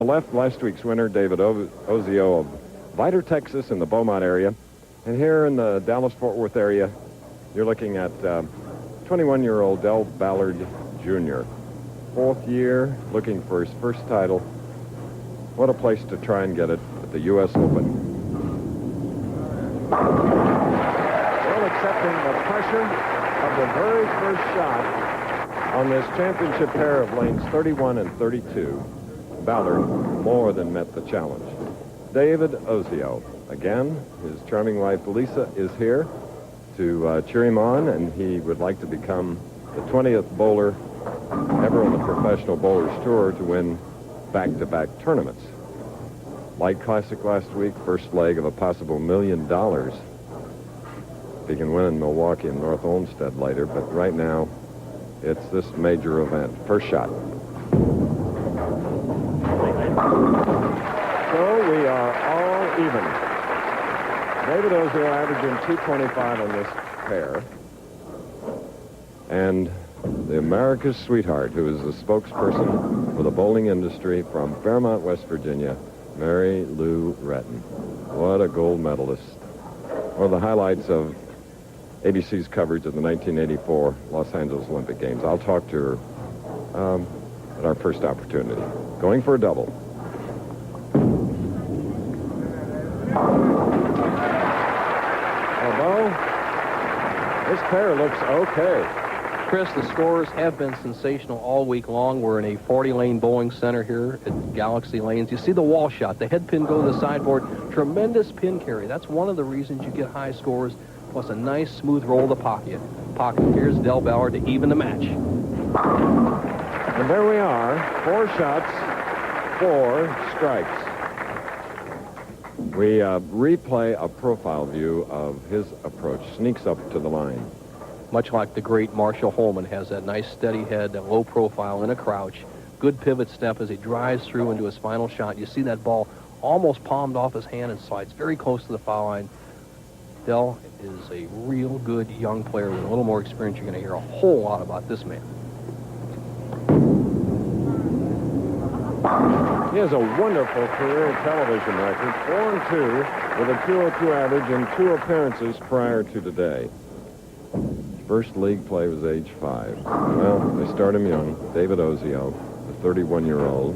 Left last week's winner, David Ozio of Vidor, Texas, in the Beaumont area. And here in the Dallas-Fort Worth area, you're looking at 21-year-old Ballard Jr. Fourth year, looking for his first title. What a place to try and get it at the U.S. Open. Well, accepting the pressure of the very first shot on this championship pair of lanes 31 and 32. Ballard more than met the challenge. David Ozio, again, his charming wife Lisa is here to cheer him on, and he would like to become the 20th bowler ever on the Professional Bowlers Tour to win back-to-back tournaments. Light Classic last week, first leg of a possible $1 million. If he can win in Milwaukee and North Olmsted later, but right now it's this major event. First shot. So we are all even. David Ozio averaging 225 on this pair. And the America's sweetheart, who is the spokesperson for the bowling industry from Fairmont, West Virginia, Mary Lou Retton. What a gold medalist. One of the highlights of ABC's coverage of the 1984 Los Angeles Olympic Games. I'll talk to her at our first opportunity. Going for a double. Although this pair looks okay. Chris, the scores have been sensational all week long. We're in a 40-lane bowling center here at Galaxy Lanes. You see the wall shot, the head pin go to the sideboard. Tremendous pin carry. That's one of the reasons you get high scores, plus a nice smooth roll of the pocket. Here's Del Ballard to even the match. And there we are, 4 shots, 4 strikes. We replay a profile view of his approach. Sneaks up to the line. Much like the great Marshall Holman, has that nice steady head, that low profile in a crouch. Good pivot step as he drives through into his final shot. You see that ball almost palmed off his hand and slides very close to the foul line. Del is a real good young player with a little more experience. You're going to hear a whole lot about this man. He has a wonderful career television record, 4-2 with a 202 average in 2 appearances prior to today. First league play was age 5. Well, they start him young. David Ozio, the 31-year-old.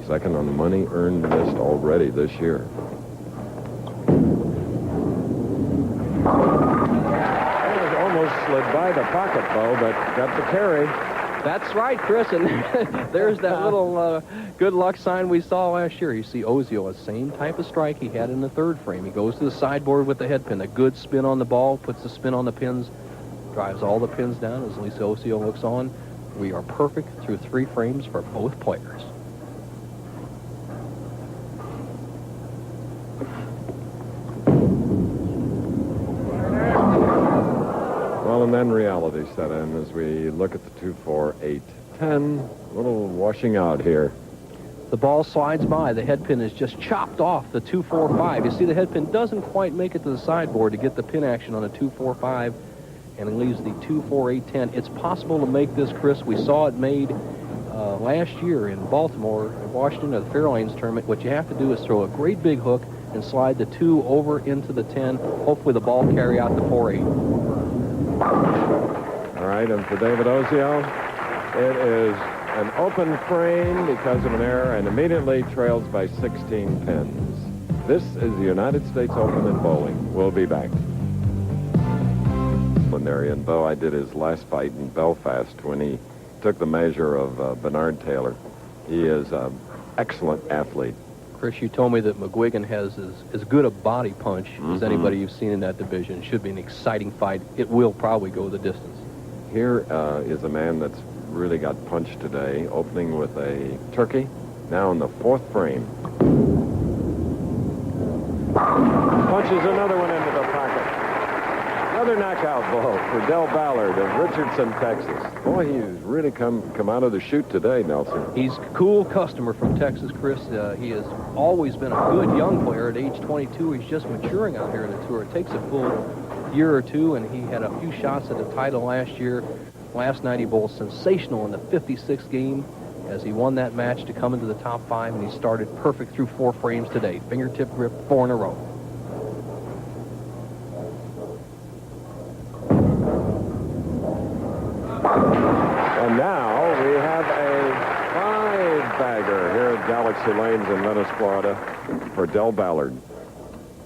Second on the money earned list already this year. Almost slid by the pocket, Bo, but got the carry. That's right, Chris, and there's that little good luck sign we saw last year. You see Ozio, the same type of strike he had in the 3rd frame. He goes to the sideboard with the head pin, a good spin on the ball, puts the spin on the pins, drives all the pins down as Lisa Ozio looks on. We are perfect through 3 frames for both players. Well, and then reality set in as we look at the 2, 4, 8, 10. A little washing out here. The ball slides by. The head pin is just chopped off the 2, 4, 5. You see the head pin doesn't quite make it to the sideboard to get the pin action on the 2, 4, 5, and it leaves the 2, 4, 8, 10. It's possible to make this, Chris. We saw it made last year in Baltimore, in Washington, at the Fairlanes tournament. What you have to do is throw a great big hook and slide the 2 over into the 10. Hopefully the ball carry out the 4, 8. All right, and for David Ozio, it is an open frame because of an error and immediately trails by 16 pins. This is the United States Open in bowling. We'll be back. And Bo, I did his last fight in Belfast when he took the measure of Bernard Taylor. He is an excellent athlete. Chris, you told me that McGuigan has as good a body punch as anybody you've seen in that division. It should be an exciting fight. It will probably go the distance. Here is a man that's really got punched today, opening with a turkey, now in the 4th frame. Punches another one into the pocket. Another knockout blow for Del Ballard of Richardson, Texas. Boy, he's really come out of the chute today, Nelson. He's a cool customer from Texas, Chris. He has always been a good young player at age 22. He's just maturing out here in the tour. It takes a full year or 2, and he had a few shots at the title last year. Last night he bowled sensational in the 56th game. as he won that match to come into the top 5, and he started perfect through 4 frames today. Fingertip grip, 4 in a row. And now we have a 5-bagger here at Galaxy Lanes in Venice, Florida for Del Ballard.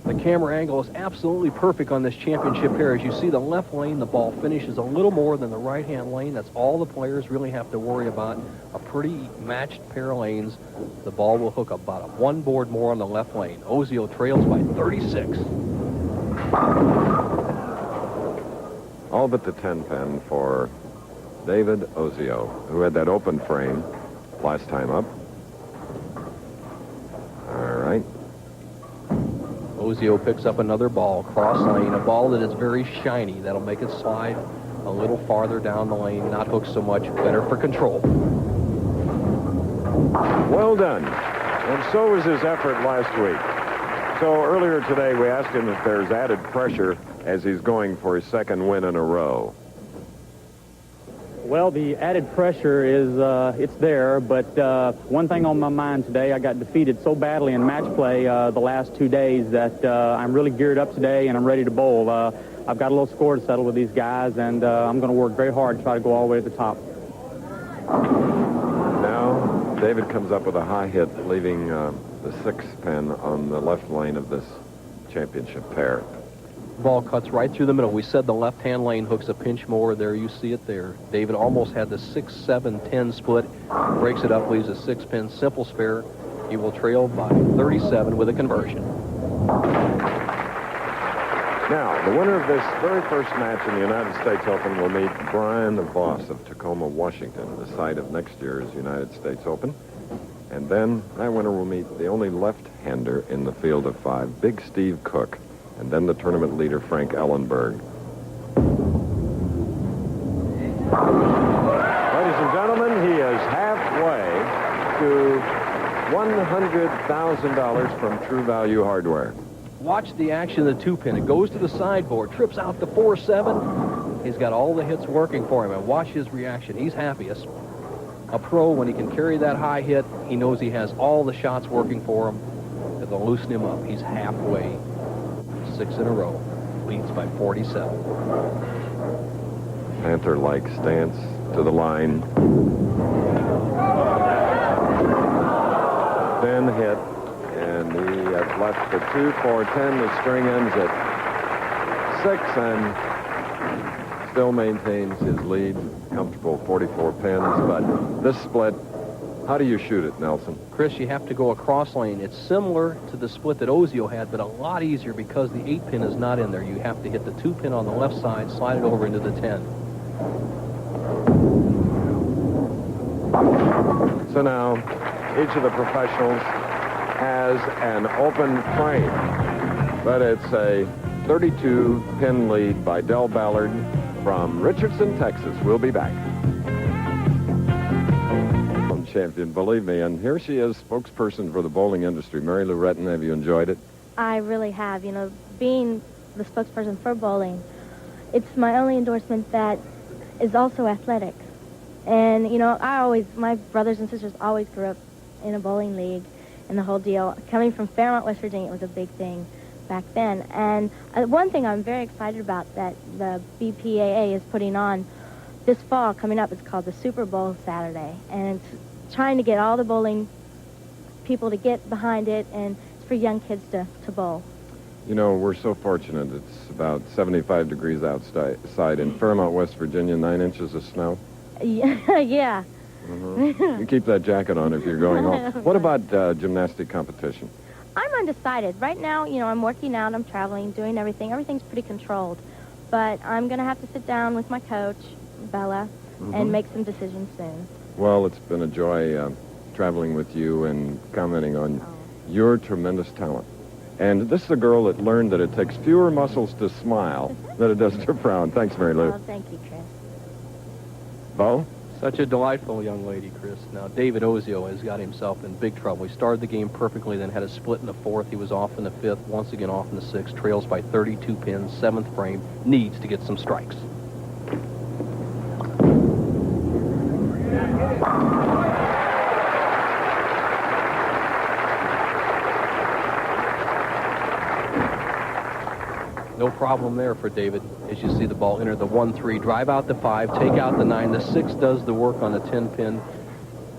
The camera angle is absolutely perfect on this championship pair. As you see the left lane, the ball finishes a little more than the right-hand lane. That's all the players really have to worry about. A pretty matched pair of lanes. The ball will hook about 1 board more on the left lane. Ozio trails by 36. All but the 10-pin for David Ozio, who had that open frame last time up. All right. Ozio picks up another ball, cross lane, a ball that is very shiny. That'll make it slide a little farther down the lane, not hook so much, better for control. Well done. And so was his effort last week. So earlier today, we asked him if there's added pressure as he's going for his 2nd win in a row. Well, the added pressure is, it's there, but one thing on my mind today, I got defeated so badly in match play the last 2 days that I'm really geared up today and I'm ready to bowl. I've got a little score to settle with these guys, and I'm going to work very hard to try to go all the way to the top. Now, David comes up with a high hit, leaving the 6th pin on the left lane of this championship pair. Ball cuts right through the middle. We said the left-hand lane hooks a pinch more. There you see it there. David almost had the 6-7-10 split. Breaks it up, leaves a 6-pin simple spare. He will trail by 37 with a conversion. Now, the winner of this very first match in the United States Open will meet Brian Voss of Tacoma, Washington, the site of next year's United States Open. And then that winner will meet the only left-hander in the field of 5, Big Steve Cook, and then the tournament leader, Frank Ellenberg. Ladies and gentlemen, he is halfway to $100,000 from True Value Hardware. Watch the action of the 2-pin. It goes to the sideboard, trips out to 4-7. He's got all the hits working for him, and watch his reaction. He's happiest. A pro, when he can carry that high hit, he knows he has all the shots working for him. It'll loosen him up. He's halfway. 6 in a row. Leads by 47. Panther-like stance to the line. Thin hit, and he has left the 2-4-10. The string ends at 6 and still maintains his lead. Comfortable 44 pins, but this split, how do you shoot it, Nelson? Chris, you have to go across lane. It's similar to the split that Ozio had, but a lot easier because the 8-pin is not in there. You have to hit the 2-pin on the left side, slide it over into the 10. So now, each of the professionals has an open frame, but it's a 32-pin lead by Del Ballard from Richardson, Texas. We'll be back. Champion, believe me, and here she is, spokesperson for the bowling industry. Mary Lou Retton, have you enjoyed it? I really have. You know, being the spokesperson for bowling, it's my only endorsement that is also athletics. And, you know, my brothers and sisters always grew up in a bowling league and the whole deal. Coming from Fairmont, West Virginia, it was a big thing back then. And one thing I'm very excited about that the BPAA is putting on this fall coming up, it's called the Super Bowl Saturday. And it's trying to get all the bowling people to get behind it, and it's for young kids to bowl. You know, we're so fortunate. It's about 75 degrees outside in Fairmont, West Virginia, 9 inches of snow. Yeah. Mm-hmm. You keep that jacket on if you're going home. What about gymnastic competition? I'm undecided. Right now, you know, I'm working out, I'm traveling, doing everything. Everything's pretty controlled. But I'm going to have to sit down with my coach, Bella, and make some decisions soon. Well, it's been a joy traveling with you and commenting on your tremendous talent. And this is a girl that learned that it takes fewer muscles to smile than it does to frown. Thanks, Mary Lou. Oh, thank you, Chris. Bo? Such a delightful young lady, Chris. Now, David Ozio has got himself in big trouble. He started the game perfectly, then had a split in the 4th. He was off in the 5th, once again off in the 6th. Trails by 32 pins, 7th frame. Needs to get some strikes. Well, No problem there for David. As you see the ball enter the 1-3, drive out the 5, take out the 9. The 6 does the work on the 10 pin.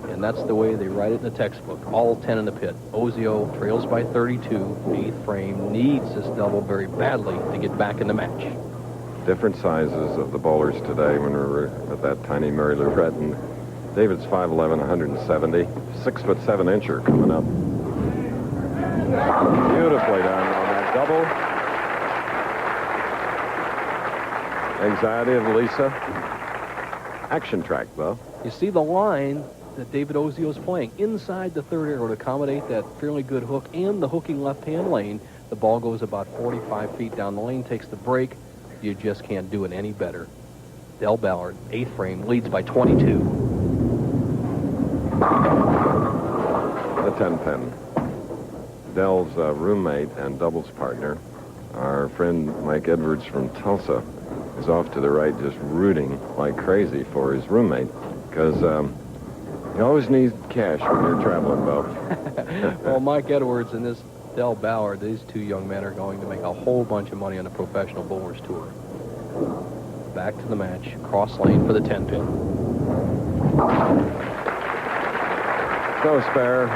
And that's the way they write it in the textbook. All 10 in the pit. Ozio trails by 32. 8th frame needs this double very badly to get back in the match. Different sizes of the bowlers today when we were at that tiny Mary Lou Retton. David's 5'11", 170. 6'7" coming up. Beautifully done on that double. Anxiety of Lisa. Action track, though. You see the line that David Ozio is playing inside the third arrow to accommodate that fairly good hook and the hooking left-hand lane. The ball goes about 45 feet down the lane, takes the break. You just can't do it any better. Del Ballard, 8th frame, leads by 22. The 10 pin. Del's roommate and doubles partner, our friend Mike Edwards from Tulsa, is off to the right just rooting like crazy for his roommate because you always need cash when you're traveling, Bo. Well, Mike Edwards and this Del Ballard, these two young men are going to make a whole bunch of money on the Professional Bowlers Tour. Back to the match. Cross lane for the 10 pin. So spare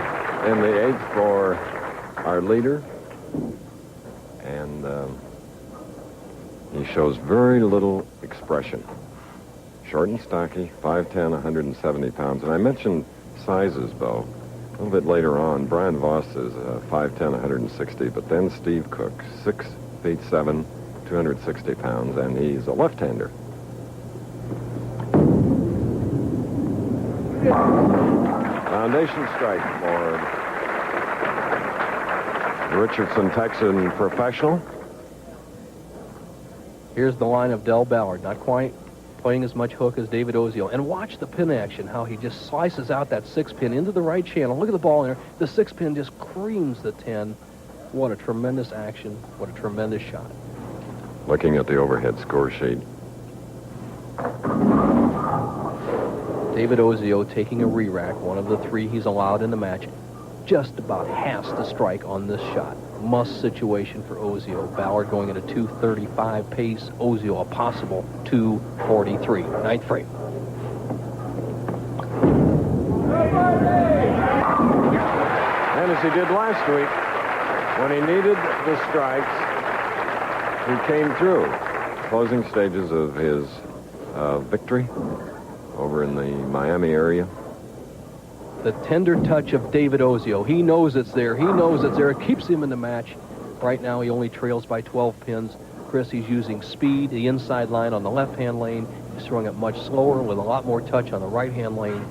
in the 8th for our leader. And he shows very little expression. Short and stocky, 5'10", 170 pounds. And I mentioned sizes, Bo. A little bit later on, Brian Voss is 5'10", 160, but then Steve Cook, 6'7", 260 pounds, and he's a left-hander. Foundation strike for Richardson Texan Professional. Here's the line of Del Ballard, not quite playing as much hook as David Ozio. And watch the pin action, how he just slices out that 6 pin into the right channel. Look at the ball in there. The 6 pin just creams the 10. What a tremendous action. What a tremendous shot. Looking at the overhead score sheet. David Ozio taking a re-rack, one of the 3 he's allowed in the match. Just about has to strike on this shot. Must situation for Ozio. Ballard going at a 235 pace. Ozio a possible 243. 9th frame. And as he did last week, when he needed the strikes, he came through. Closing stages of his victory over in the Miami area. The tender touch of David Ozio. He knows it's there. He knows it's there. It keeps him in the match. Right now, he only trails by 12 pins. Chris, he's using speed, the inside line on the left-hand lane. He's throwing it much slower with a lot more touch on the right-hand lane.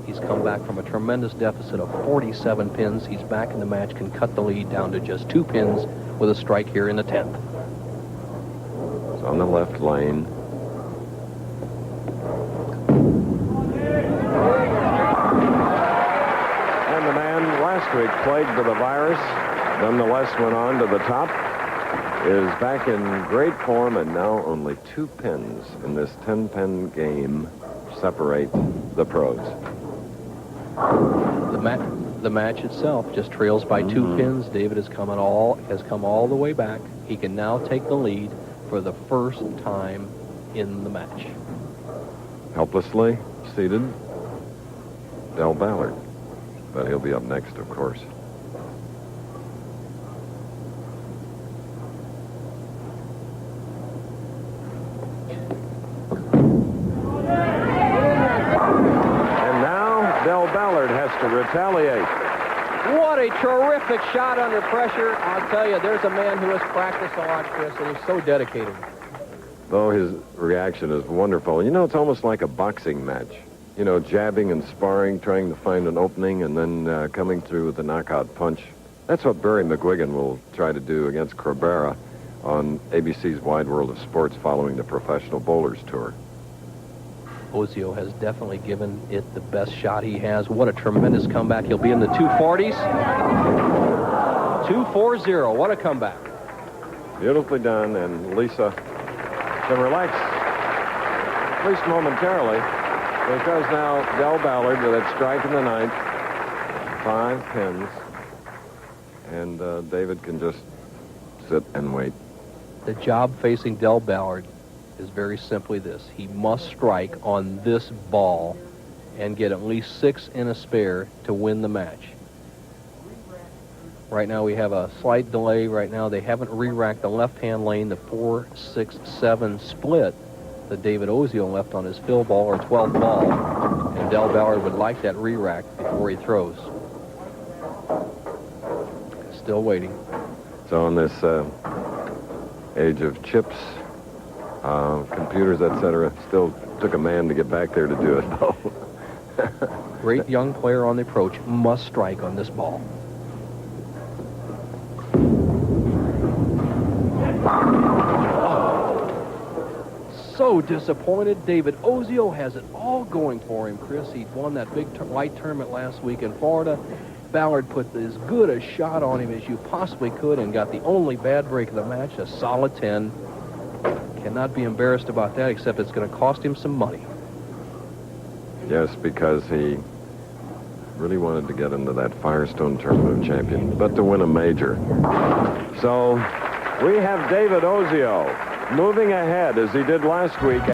He's come back from a tremendous deficit of 47 pins. He's back in the match, can cut the lead down to just 2 pins with a strike here in the 10th. It's on the left lane. Last week, plagued with the virus, nonetheless went on to the top, is back in great form, and now only 2 pins in this 10-pin game separate the pros. The match itself just trails by 2 pins. David has come all the way back. He can now take the lead for the first time in the match. Helplessly seated, Del Ballard. But he'll be up next, of course. And now Del Ballard has to retaliate. What a terrific shot under pressure. I'll tell you, there's a man who has practiced a lot, Chris, and he's so dedicated. Though his reaction is wonderful. You know, it's almost like a boxing match. You know, jabbing and sparring, trying to find an opening, and then coming through with a knockout punch. That's what Barry McGuigan will try to do against Cabrera on ABC's Wide World of Sports following the Professional Bowlers Tour. Ozio has definitely given it the best shot he has. What a tremendous comeback. He'll be in the 240s. 240. What a comeback. Beautifully done, and Lisa can relax, at least momentarily. Because now Del Ballard with that strike in the 9th, 5 pins, and David can just sit and wait. The job facing Del Ballard is very simply this. He must strike on this ball and get at least 6 in a spare to win the match. Right now we have a slight delay. Right now they haven't re-racked the left-hand lane, the 4-6-7 split that David Ozio left on his fill ball or 12th ball. And Del Ballard would like that re-rack before he throws. Still waiting. So in this age of chips, computers, etc., still took a man to get back there to do it, though. Great young player on the approach, must strike on this ball. So disappointed. David Ozio has it all going for him, Chris. He won that big white tournament last week in Florida. Ballard put as good a shot on him as you possibly could and got the only bad break of the match, a solid 10. Cannot be embarrassed about that, except it's going to cost him some money. Yes, because he really wanted to get into that Firestone Tournament of Champions, but to win a major. So we have David Ozio moving ahead as he did last week.